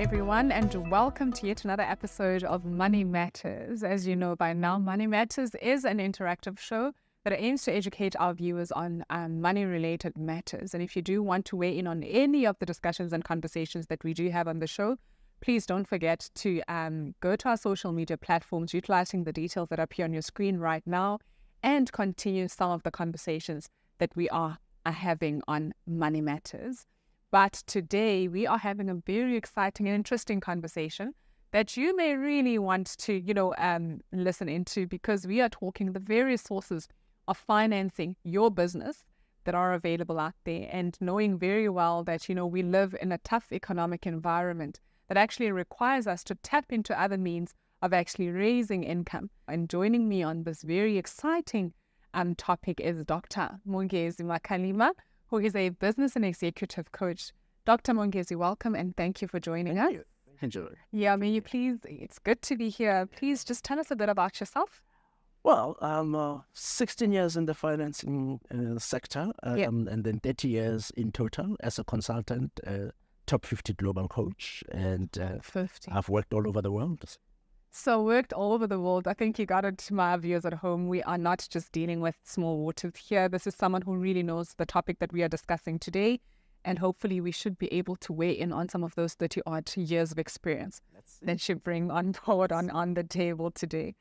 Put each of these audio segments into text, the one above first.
everyone, and welcome to yet another episode of Money Matters. As you know by now, Money Matters is an interactive show that aims to educate our viewers on money-related matters. And if you do want to weigh in on any of the discussions and conversations that we do have on the show, please don't forget to go to our social media platforms, utilizing the details that appear on your screen right now, and continue some of the conversations that we are having on Money Matters. But today we are having a very exciting and interesting conversation that you may really want to, listen into, because we are talking the various sources of financing your business that are available out there, and knowing very well that, we live in a tough economic environment that actually requires us to tap into other means of actually raising income. And joining me on this very exciting topic is Dr. Mongezi Makalima, who is a business and executive coach. Dr. Mongezi, welcome and thank you for joining us. Thank you. Yeah, may you please, it's good to be here. Please just tell us a bit about yourself. Well, I'm 16 years in the financing sector, and then 30 years in total as a consultant, top 50 global coach, and 50. I've worked all over the world. So worked all over the world. I think you got it to my viewers at home. We are not just dealing with small waters here. This is someone who really knows the topic that we are discussing today. And hopefully we should be able to weigh in on some of those 30-odd years of experience that should bring on board on the table today.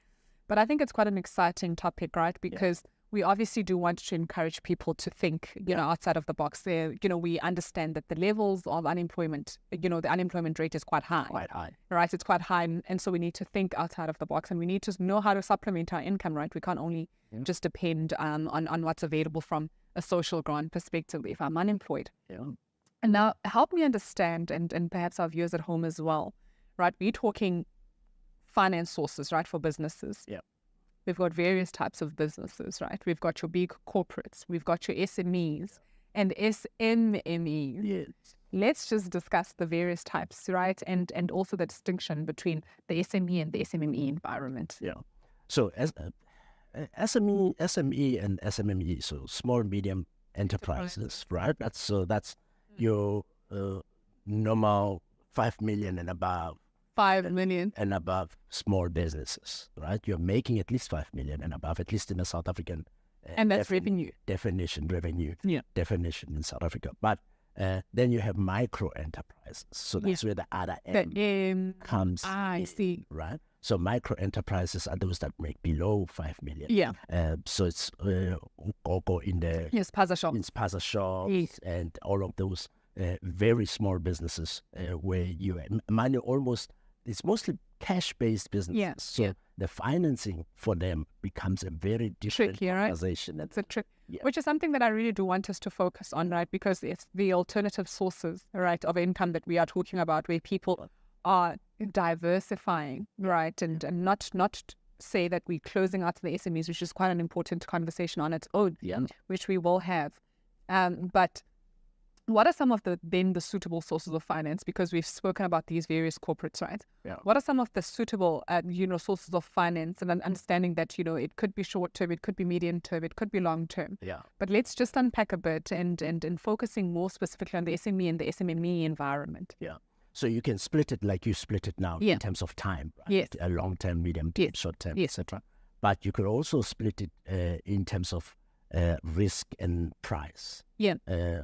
But I think it's quite an exciting topic, right? Because we obviously do want to encourage people to think, outside of the box. There, we understand that the levels of unemployment, the unemployment rate is quite high. Quite high. Right? It's quite high. And so we need to think outside of the box, and we need to know how to supplement our income, right? We can't only just depend on what's available from a social grant perspective if I'm unemployed. Yeah. And now help me understand, and perhaps our viewers at home as well, right? We're talking finance sources, right, for businesses. Yeah. We've got various types of businesses, right? We've got your big corporates, we've got your SMEs and SMMEs. Yes. Let's just discuss the various types, right? And also the distinction between the SME and the SMME environment. Yeah. So as SME and SMME, so small medium enterprises, right? That's your normal 5 million and above. 5 million and above small businesses, right? You're making at least 5 million and above, at least in the South African and that's revenue definition in South Africa. But then you have micro enterprises, so that's where the other M comes. I see. Right. So micro enterprises are those that make below 5 million. Yeah. So it's Gogo in the spaza shops, and all of those very small businesses where you money it's mostly cash-based business. Yeah. So the financing for them becomes a very different conversation. That's a trick, which is something that I really do want us to focus on, right? Because it's the alternative sources, right, of income that we are talking about, where people are diversifying, right, and not say that we're closing out the SMEs, which is quite an important conversation on its own, which we will have. But what are some of the suitable sources of finance? Because we've spoken about these various corporates, right? Yeah. What are some of the suitable, sources of finance, and understanding that, it could be short term, it could be medium term, it could be long term. Yeah. But let's just unpack a bit and focusing more specifically on the SME and the SMME environment. Yeah. So you can split it like you split it now in terms of time, right? Yes. A long term, medium term, short term, etc. But you could also split it in terms of risk and price. Yeah.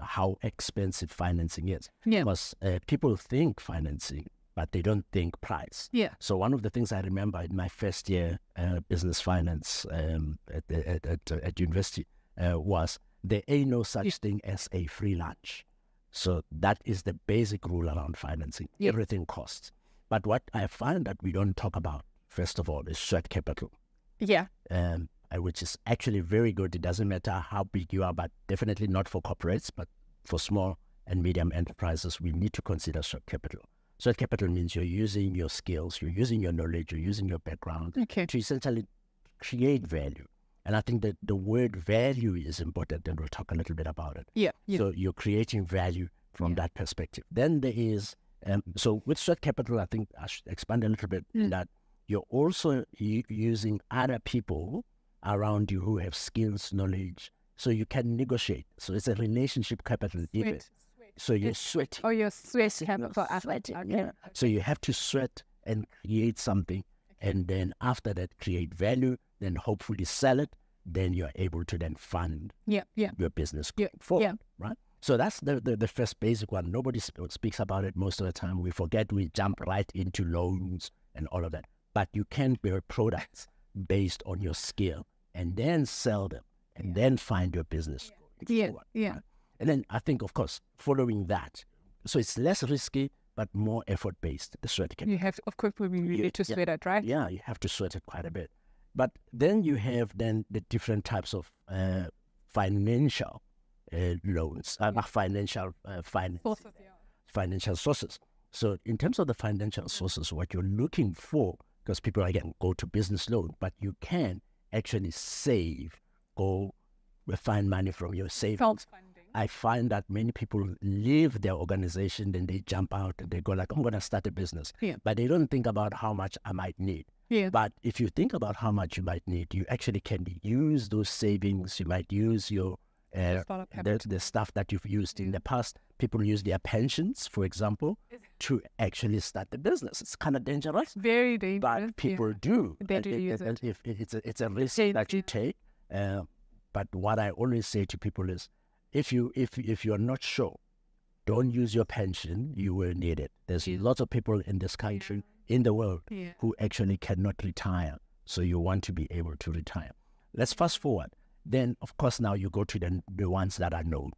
How expensive financing is. Yeah. Because people think financing, but they don't think price. Yeah. So one of the things I remember in my first year business finance at university was there ain't no such thing as a free lunch. So that is the basic rule around financing. Yeah. Everything costs. But what I find that we don't talk about, first of all, is sweat capital. Yeah. Which is actually very good. It doesn't matter how big you are, but definitely not for corporates, but for small and medium enterprises, we need to consider sweat capital. Sweat capital means you're using your skills, you're using your knowledge, you're using your background to essentially create value. And I think that the word value is important, and we'll talk a little bit about it. Yeah. So you're creating value from that perspective. Then there is, so with sweat capital, I think I should expand a little bit that you're also using other people around you who have skills, knowledge, so you can negotiate. So it's a relationship capital. So you're sweating. Oh, your sweat capital. Sweating, yeah. So you have to sweat and create something, and then after that, create value, then hopefully sell it. Then you're able to then fund your business going forward, right? So that's the first basic one. Nobody speaks about it most of the time. We forget, we jump right into loans and all of that. But you can build products based on your skill and then sell them and then find your business going forward. Right? And then I think, of course, following that, so it's less risky, but more effort-based, the sweat capital. You have to, of course, we need to sweat it, right? Yeah, you have to sweat it quite a bit. But then you have then the different types of financial loans, financial sources. So in terms of the financial sources, what you're looking for, because people, again, go to business loan, but you can actually save, go find money from your savings. I find that many people leave their organization, then they jump out and they go like, I'm going to start a business. But they don't think about how much I might need. But if you think about how much you might need, you actually can use those savings. You might use your the stuff that you've used in the past. People use their pensions, for example, to actually start the business. It's kind of dangerous. Very dangerous. But people do. They do use it. It's a risk that you take. But what I always say to people is, if you're not sure, don't use your pension. You will need it. There's lots of people in this country, in the world, who actually cannot retire. So you want to be able to retire. Let's fast forward. Then, of course, now you go to the ones that are known.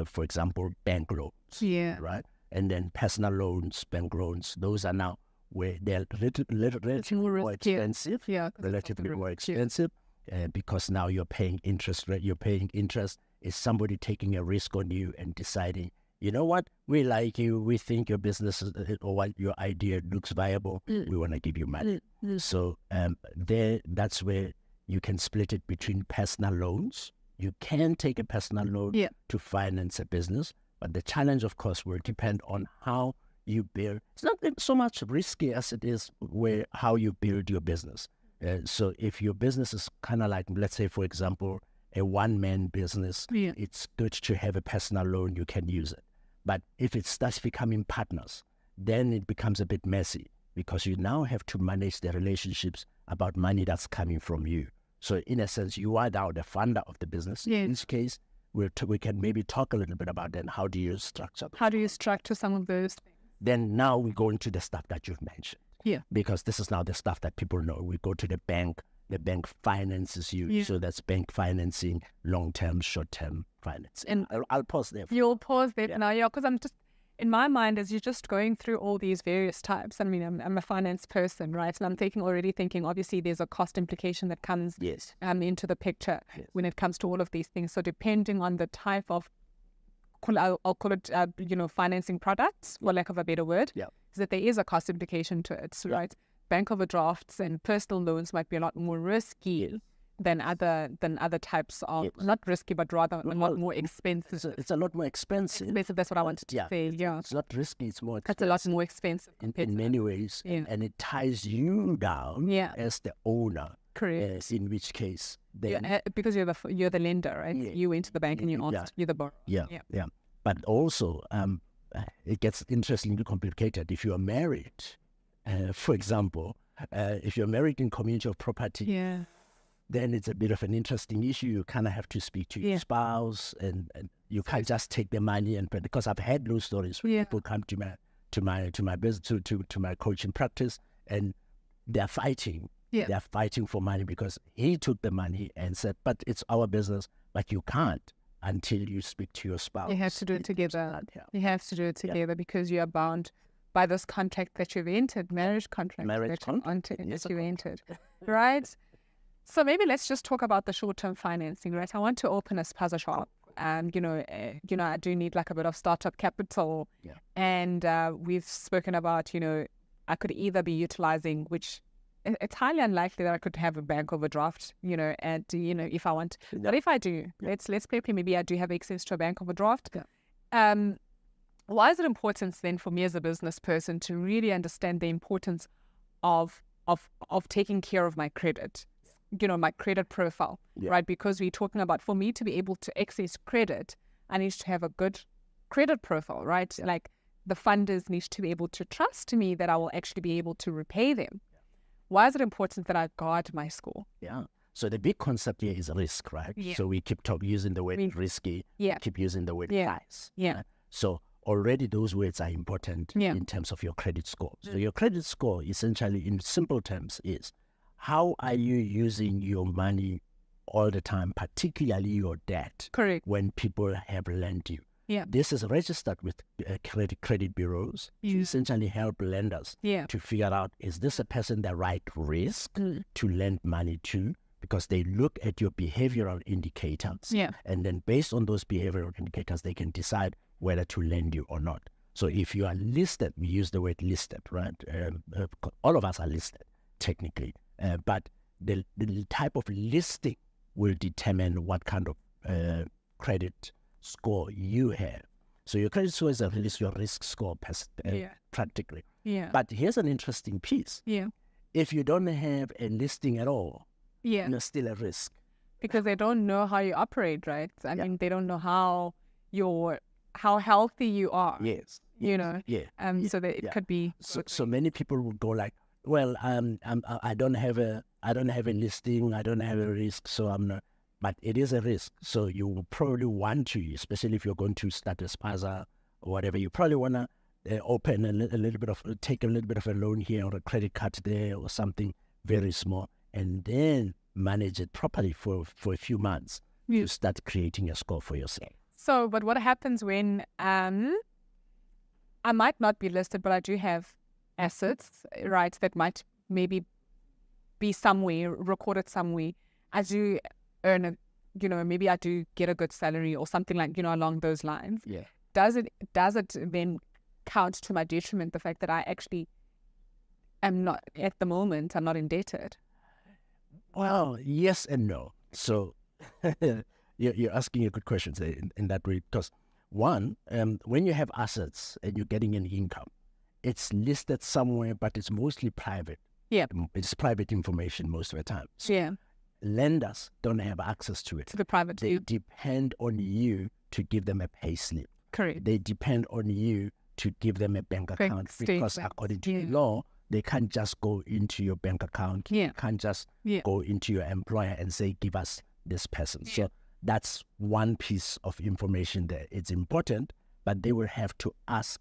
For example, bank loans. Right? And then personal loans, bank loans. Those are now where they're relatively more expensive. Relatively more expensive. Because now you're paying interest rate. You're paying interest. Is somebody taking a risk on you and deciding, you know what, we like you, we think your business or what your idea looks viable, we want to give you money. So that's where you can split it between personal loans. You can take a personal loan to finance a business, but the challenge, of course, will depend on how you build. It's not so much risky as it is how you build your business. So if your business is kind of like, let's say, for example, a one-man business, it's good to have a personal loan. You can use it. But if it starts becoming partners, then it becomes a bit messy because you now have to manage the relationships about money that's coming from you. So in a sense, you are now the funder of the business. In this case, we can maybe talk a little bit about then how do you structure those? How do you structure some of those things? Then now we go into the stuff that you've mentioned. Because this is now the stuff that people know. We go to the bank. The bank finances you. So that's bank financing, long-term, short-term finance. And I'll pause there. You'll pause there now, because I'm just, in my mind, as you're just going through all these various types, I mean, I'm a finance person, right? And I'm already thinking, obviously, there's a cost implication that comes into the picture when it comes to all of these things. So depending on the type of, I'll call it, financing products, for lack of a better word, is that there is a cost implication to it, right? Bank overdrafts and personal loans might be a lot more risky than other types of, not risky, but rather a lot more expensive. It's a lot more expensive. That's what I wanted to say. It's not risky, it's more expensive. It's a lot more expensive. In many ways. And it ties you down as the owner. Correct. In which case, then, because you're the lender, right? You went to the bank and you asked, you're the borrower. Yeah. But also, it gets interestingly complicated. If you are married, for example, if you're married in community of property, then it's a bit of an interesting issue. You kind of have to speak to your spouse, and you can't just take the money because I've had those stories where people come to my business to my coaching practice, and they're fighting. They're fighting for money because he took the money and said, "But it's our business." But you can't until you speak to your spouse. You have to do it together. You have to do it together because you are bound by this contract that you've entered, marriage contract that you entered, right? So maybe let's just talk about the short-term financing, right? I want to open a spaza shop, and I do need like a bit of startup capital, and we've spoken about, I could either be utilizing, which it's highly unlikely that I could have a bank overdraft, and if I want, but if I do, let's play. Maybe I do have access to a bank overdraft. Why is it important then for me as a business person to really understand the importance of taking care of my credit, my credit profile, right? Because we're talking about, for me to be able to access credit, I need to have a good credit profile, right? Like the funders need to be able to trust me that I will actually be able to repay them. Why is it important that I guard my score? Yeah. So the big concept here is risk, right? Yeah. So we keep using the word risky, keep using the word price. Yeah. Right? So already those words are important in terms of your credit score. So your credit score essentially in simple terms is how are you using your money all the time, particularly your debt, Correct. when people have lent you. Yeah. This is registered with credit bureaus to essentially help lenders to figure out, is this a person the right risk to lend money to? Because they look at your behavioral indicators. And then based on those behavioral indicators, they can decide whether to lend you or not. So if you are listed, we use the word listed, right? All of us are listed, technically. But the type of listing will determine what kind of credit score you have. So your credit score is at least your risk score, practically. But here's an interesting piece. If you don't have a listing at all, you're still at risk. Because they don't know how you operate, right? I mean, they don't know how healthy you are. You know. So that it could be. So many people would go like, well, I don't have a listing, I don't have a risk, so I'm not. But it is a risk. So you will probably want to, especially if you're going to start a spaza or whatever, you probably want to take a little bit of a loan here or a credit card there or something very small, and then manage it properly for a few months to start creating a score for yourself. So, but what happens when I might not be listed, but I do have assets, right, that might maybe be somewhere, recorded somewhere. I do earn maybe I do get a good salary or something like, along those lines. Does it then count to my detriment, the fact that I actually am not, at the moment, I'm not indebted? Well, yes and no. So you're asking a good question in that way, because one, when you have assets and you're getting an income, it's listed somewhere, but it's mostly private. It's private information most of the time. So lenders don't have access to it. To the private. They depend on you to give them a pay slip. Correct. They depend on you to give them a bank account, because according to law, they can't just go into your bank account. Can't just go into your employer and say, give us this person. So that's one piece of information there. It's important, but they will have to ask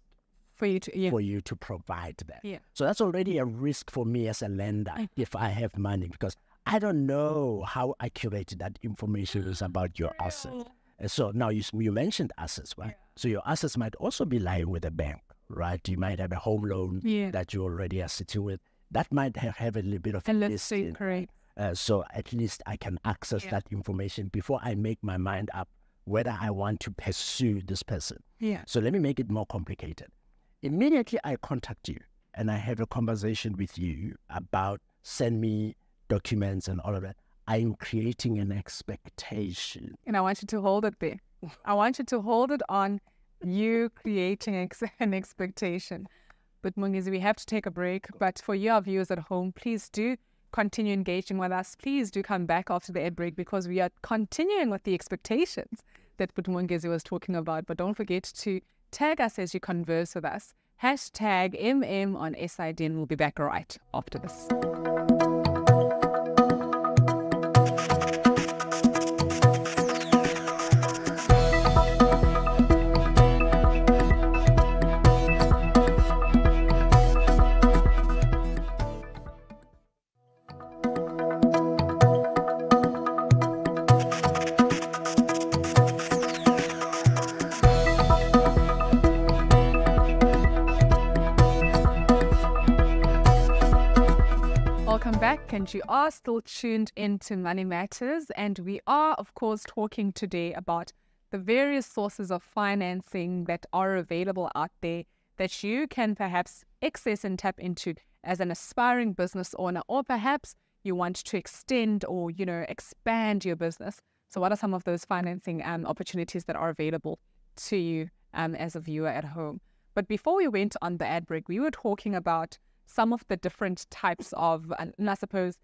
for you to provide that. So that's already a risk for me as a lender if I have money, because I don't know how accurate that information is about your assets. So now you mentioned assets, right? So your assets might also be lying with a bank, right? You might have a home loan that you already are sitting with. That might have a little bit of a listing. Correct. So at least I can access that information before I make my mind up whether I want to pursue this person. So let me make it more complicated. Immediately I contact you and I have a conversation with you about send me documents and all of that. I'm creating an expectation. And I want you to hold it there. I want you to hold it on you creating an expectation. But Mongezi, we have to take a break. But for your viewers at home, please do continue engaging with us. Please do come back after the ad break, because we are continuing with the expectations that Mongezi was talking about. But don't forget to tag us as you converse with us. #MM on SID, and we'll be back right after this. Welcome back, and you are still tuned into Money Matters, and we are, of course, talking today about the various sources of financing that are available out there that you can perhaps access and tap into as an aspiring business owner, or perhaps you want to extend or, expand your business. So what are some of those financing opportunities that are available to you as a viewer at home? But before we went on the ad break, we were talking about some of the different types of, and I suppose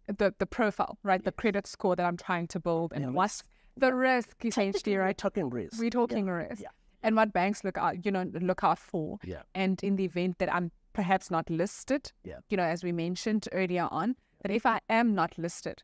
the profile, right? The credit score that I'm trying to build, and what's the risk essentially, right? We're talking risk. We're talking risk. and what banks look out for. Yeah. And in the event that I'm perhaps not listed, Yeah. as we mentioned earlier on, that if I am not listed,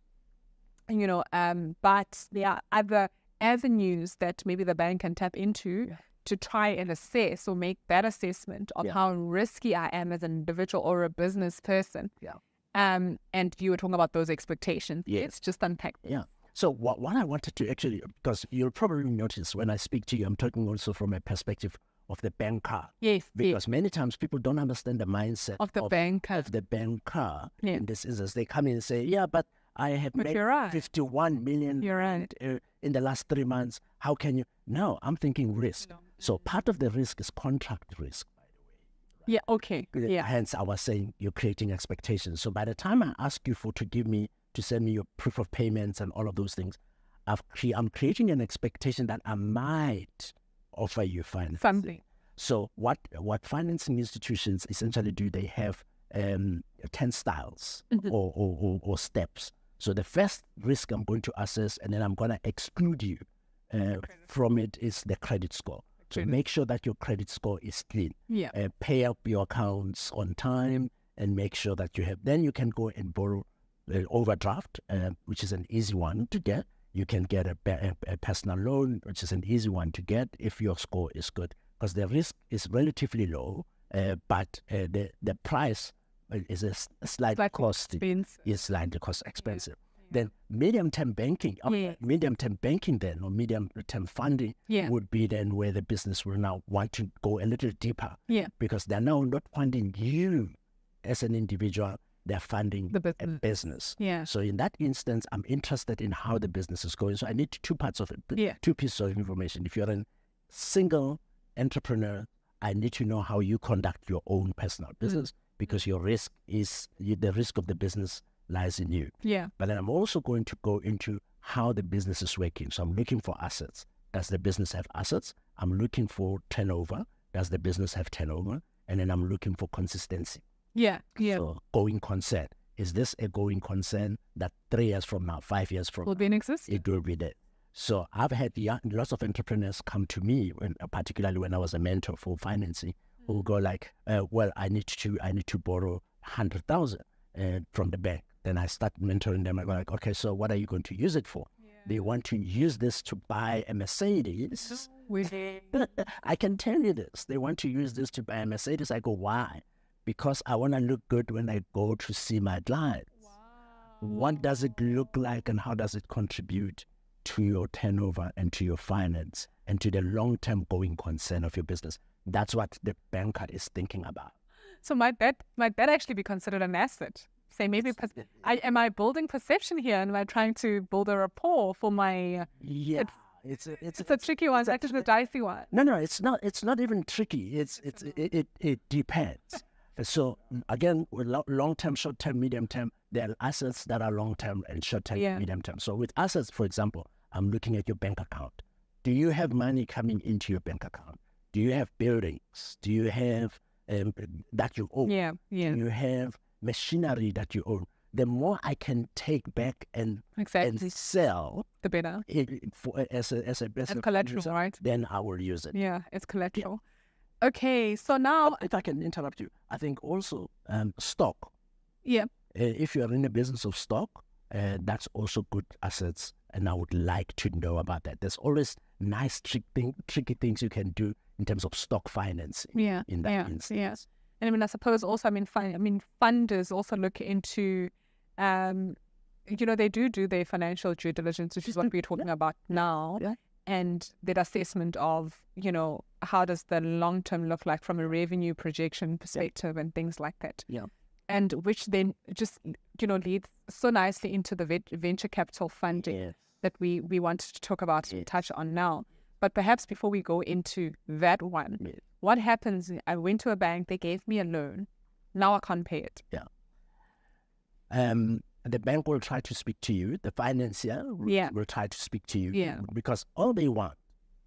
but there are other avenues that maybe the bank can tap into to try and assess or make that assessment of how risky I am as an individual or a business person. Yeah. And you were talking about those expectations. Yes. Let's just unpack. Yeah. So what I wanted to actually, because you'll probably notice when I speak to you, I'm talking also from a perspective of the banker. Yes. Because many times people don't understand the mindset Of the banker. Of the banker. Yeah. In this instance, they come in and say, yeah, but I have made you're right. 51 million You're right. in the last 3 months. How can you? No, I'm thinking risk. So part of the risk is contract risk, by the way. Yeah, okay. Yeah. Hence, I was saying you're creating expectations. So by the time I ask you to send me your proof of payments and all of those things, I'm creating an expectation that I might offer you financing. Something. So what financing institutions essentially do, they have 10 styles or steps. So the first risk I'm going to assess and then I'm going to exclude you from it is the credit score. So make sure that your credit score is clean. Yeah. Pay up your accounts on time and make sure that you have. Then you can go and borrow overdraft, which is an easy one to get. You can get a personal loan, which is an easy one to get if your score is good, because the risk is relatively low, but the price is a slightly costly. Is slightly cost expensive. Then medium-term banking, medium-term banking then, or medium-term funding would be then where the business will now want to go a little deeper. Yeah. Because they're now not funding you as an individual, they're funding the business. a business. Yeah. So in that instance, I'm interested in how the business is going. So I need two parts of it, two pieces of information. If you're a single entrepreneur, I need to know how you conduct your own personal business, because your risk is, the risk of the business lies in you. Yeah. But then I'm also going to go into how the business is working. So I'm looking for assets. Does the business have assets? I'm looking for turnover. Does the business have turnover? And then I'm looking for consistency. Yeah. Yeah. So going concern. Is this a going concern that 3 years from now, 5 years from will now, be in existence? it will be there? So I've had lots of entrepreneurs come to me, particularly when I was a mentor for financing, who go like, well, I need to borrow 100,000 from the bank. Then I start mentoring them. I go like, okay, so what are you going to use it for? Yeah. They want to use this to buy a Mercedes. I can tell you this. They want to use this to buy a Mercedes. I go, why? Because I want to look good when I go to see my clients. Wow. What does it look like and how does it contribute to your turnover and to your finance and to the long-term going concern of your business? That's what the banker is thinking about. So might that actually be considered an asset? Say maybe, am I building perception here, and am I trying to build a rapport for my? Yeah, it's a tricky one. It's actually a dicey one. No, it's not. It's not even tricky. It depends. So again, with long-term, short-term, medium-term, there are assets that are long-term and short-term, medium-term. So with assets, for example, I'm looking at your bank account. Do you have money coming into your bank account? Do you have buildings? Do you have that you own? Yeah. Do you have machinery that you own? The more I can take back and sell, the better. As a business collateral, right? Then I will use it. Yeah, it's collateral. Yeah. Okay, so now, if I can interrupt you, I think also stock. Yeah. If you are in the business of stock, that's also good assets, and I would like to know about that. There's always nice tricky things you can do in terms of stock financing. Yeah. In that instance. Yeah. And I mean, I suppose also, funders also look into, they do their financial due diligence, which is what we're talking about now. Yeah. And that assessment of, how does the long term look like from a revenue projection perspective and things like that. Yeah. And which then just, leads so nicely into the venture capital funding that we wanted to talk about and touch on now. But perhaps before we go into that one, what happens? I went to a bank, they gave me a loan. Now I can't pay it. Yeah. The bank will try to speak to you. The financier will try to speak to you. Yeah. Because all they want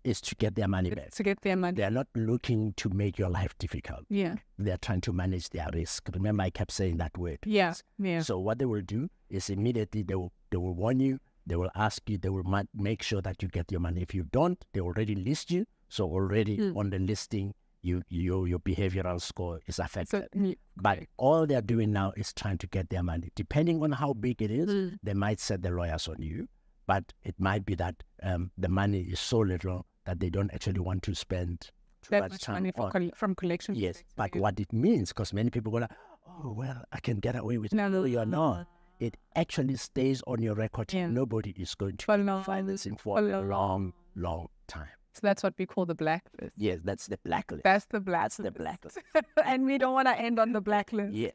is to get their money back. To get their money. They're not looking to make your life difficult. Yeah. They're trying to manage their risk. Remember, I kept saying that word. Yeah. Yeah. So what they will do is immediately they will warn you. They will ask you. They will make sure that you get your money. If you don't, they already list you So already on the listing, your behavioral score is affected. But all they're doing now is trying to get their money. Depending on how big it is, they might set the lawyers on you. But it might be that the money is so little that they don't actually want to spend too much time from collection. Yes, but what it means, because many people go like, oh, well, I can get away with it. No, you're not. It actually stays on your record. Yeah. Nobody is going to find this for a long, long time. So that's what we call the blacklist. Yes, that's the blacklist. That's the blacklist. And we don't want to end on the blacklist. Yes.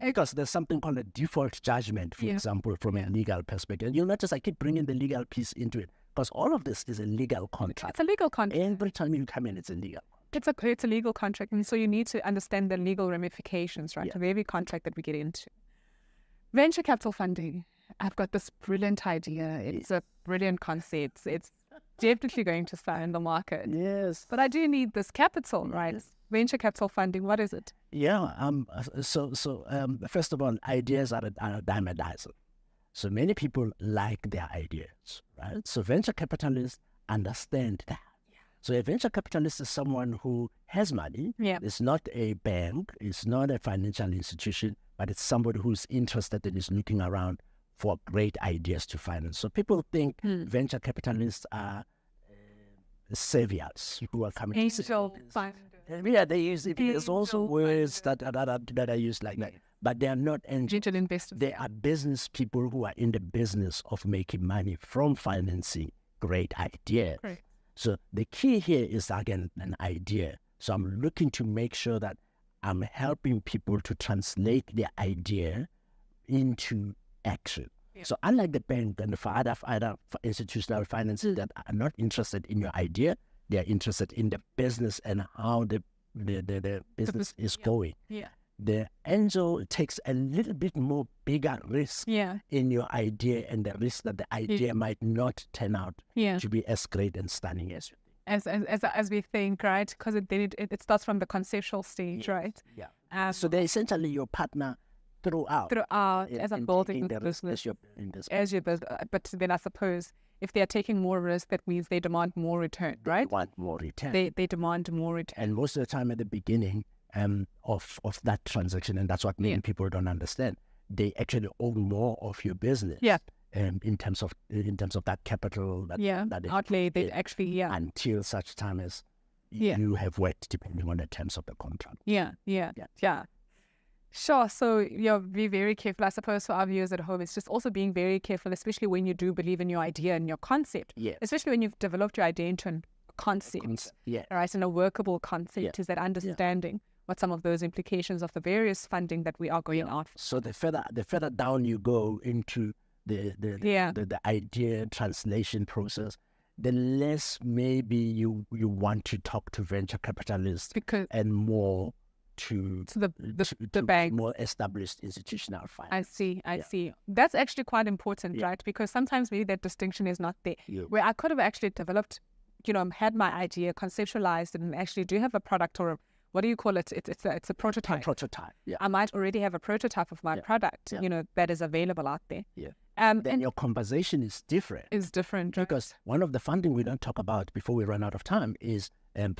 Because there's something called a default judgment, for example, from a legal perspective. You'll notice I keep bringing the legal piece into it because all of this is a legal contract. It's a legal contract. Every time you come in, it's illegal. It's a legal contract, and so you need to understand the legal ramifications, right, of every contract that we get into. Venture capital funding. I've got this brilliant idea. It's a brilliant concept. It's definitely going to start in the market. Yes. But I do need this capital, right? Yes. Venture capital funding, what is it? Yeah. So first of all, ideas are a dime a dozen. So many people like their ideas, right? So venture capitalists understand that. So a venture capitalist is someone who has money. Yeah. It's not a bank. It's not a financial institution, but it's somebody who's interested and is looking around for great ideas to finance. So people think venture capitalists are saviors who are coming. Angel funders. Yeah, they use it. There's also words that are used like that. But they are not angel investors. They are business people who are in the business of making money from financing great ideas. Right. So the key here is, again, an idea. So I'm looking to make sure that I'm helping people to translate their idea into action. Yeah. So unlike the bank and for other institutional finances that are not interested in your idea, they are interested in the business and how the business is going. Yeah. The angel takes a little bit more bigger risk in your idea, and the risk that the idea might not turn out to be as great and stunning as you think. As we think, right? Because it starts from the conceptual stage, right? Yeah. So they're essentially your partner throughout as I'm building the business. As your business. But then I suppose if they are taking more risk, that means they demand more return, right? They want more return. They demand more return. And most of the time at the beginning, of that transaction, and that's what many people don't understand. They actually own more of your business. Yeah. In terms of that capital that outlay, they actually until such time as you have worked, depending on the terms of the contract. Yeah. Sure. So be very careful. I suppose for our viewers at home, it's just also being very careful, especially when you do believe in your idea and your concept. Yeah. Especially when you've developed your idea into a concept. Right, and a workable concept is that understanding what some of those implications of the various funding that we are going after. So the further down you go into the idea translation process, the less maybe you want to talk to venture capitalists and more to the bank, more established institutional finance. I see. That's actually quite important, right? Because sometimes maybe that distinction is not there. Where I could have actually developed, had my idea conceptualized and actually do have a product or what do you call it? It's a prototype. Yeah. I might already have a prototype of my product, that is available out there. Yeah. Then your conversation is different. It's different. Because one of the funding we don't talk about before we run out of time is,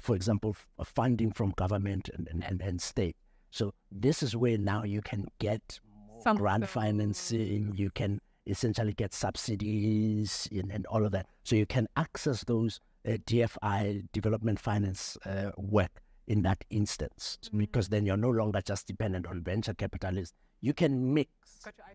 for example, funding from government and state. So this is where now you can get more grant financing. You can essentially get subsidies and all of that. So you can access those DFI, development finance work in that instance, because then you're no longer just dependent on venture capitalists. You can mix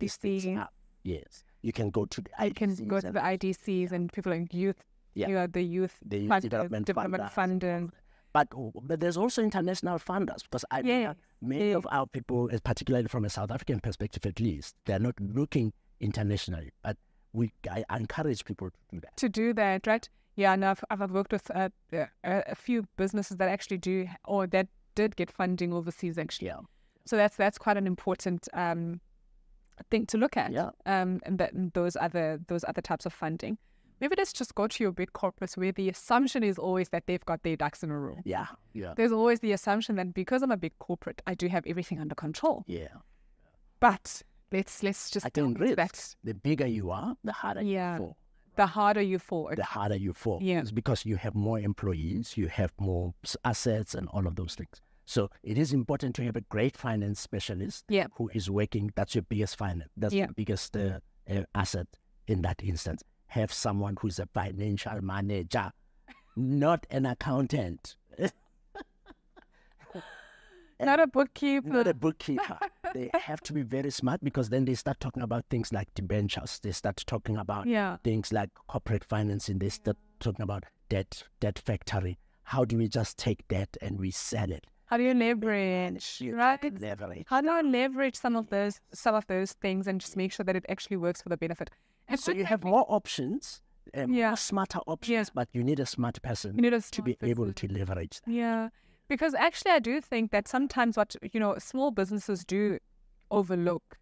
these things up. Yes, you can go to the IDCs and people like youth. The youth development funding. But there's also international funders, because many of our people, particularly from a South African perspective at least, they're not looking internationally. But I encourage people to do that. To do that, right? Yeah, and I've worked with a few businesses that actually do, or that did get funding overseas actually. Yeah. So that's quite an important thing to look at. Yeah. And those other types of funding. Maybe let's just go to your big corporates where the assumption is always that they've got their ducks in a row. Yeah. There's always the assumption that because I'm a big corporate, I do have everything under control. Yeah. But let's just that. The bigger you are, the harder you fall. the harder you fall. the harder you fall. Yeah. It's because you have more employees, you have more assets and all of those things. So it is important to have a great finance specialist Yeah. who is working. That's your biggest finance. That's Yeah. your biggest asset in that instance. Have someone who's a financial manager, not an accountant. Not a bookkeeper. Not a bookkeeper. They have to be very smart, because then they start talking about things like debentures. They start talking about Yeah. things like corporate financing. They start talking about debt factory. How do we just take debt and we sell it? How do you leverage, right? Leverage. How do I leverage some of those things and just make sure that it actually works for the benefit? And So you have more options, Yeah. more smarter options, Yeah. but you need a smart person You need a to be smart able person. to leverage that. Yeah, because actually I do think that sometimes what, small businesses do overlook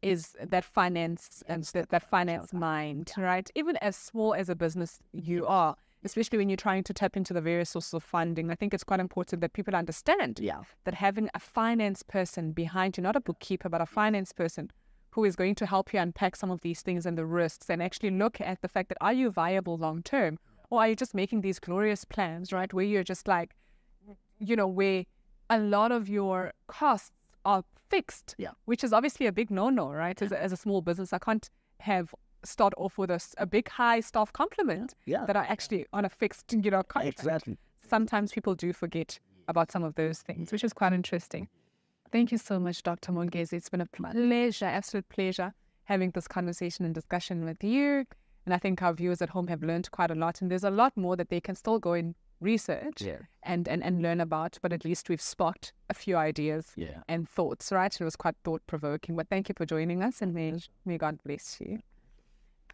is that finance and that finance mind, right? Even as small as a business you are, especially when you're trying to tap into the various sources of funding, I think it's quite important that people understand Yeah. that having a finance person behind you, not a bookkeeper, but a finance person who is going to help you unpack some of these things and the risks, and actually look at the fact that, are you viable long term, or are you just making these glorious plans, right, where you're just like, where a lot of your costs are fixed, Yeah. which is obviously a big no-no, right? As a small business, I can't start off with a big high staff complement Yeah. that are actually on a fixed, contract. Exactly. Sometimes people do forget about some of those things, which is quite interesting. Thank you so much, Dr. Mongezi. It's been a pleasure, absolute pleasure, having this conversation and discussion with you. And I think our viewers at home have learned quite a lot. And there's a lot more that they can still go and research Yeah. and learn about. But at least we've spot a few ideas Yeah. and thoughts, right? It was quite thought-provoking. But thank you for joining us, and may God bless you.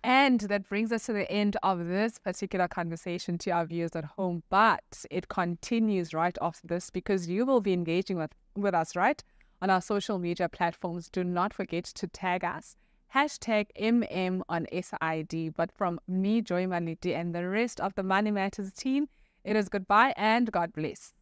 And that brings us to the end of this particular conversation to our viewers at home. But it continues right after this, because you will be engaging with us, right, on our social media platforms. Do not forget to tag us, #MM on SID. But from me, Joy Maliti, and the rest of the Money Matters team, it is goodbye and God bless.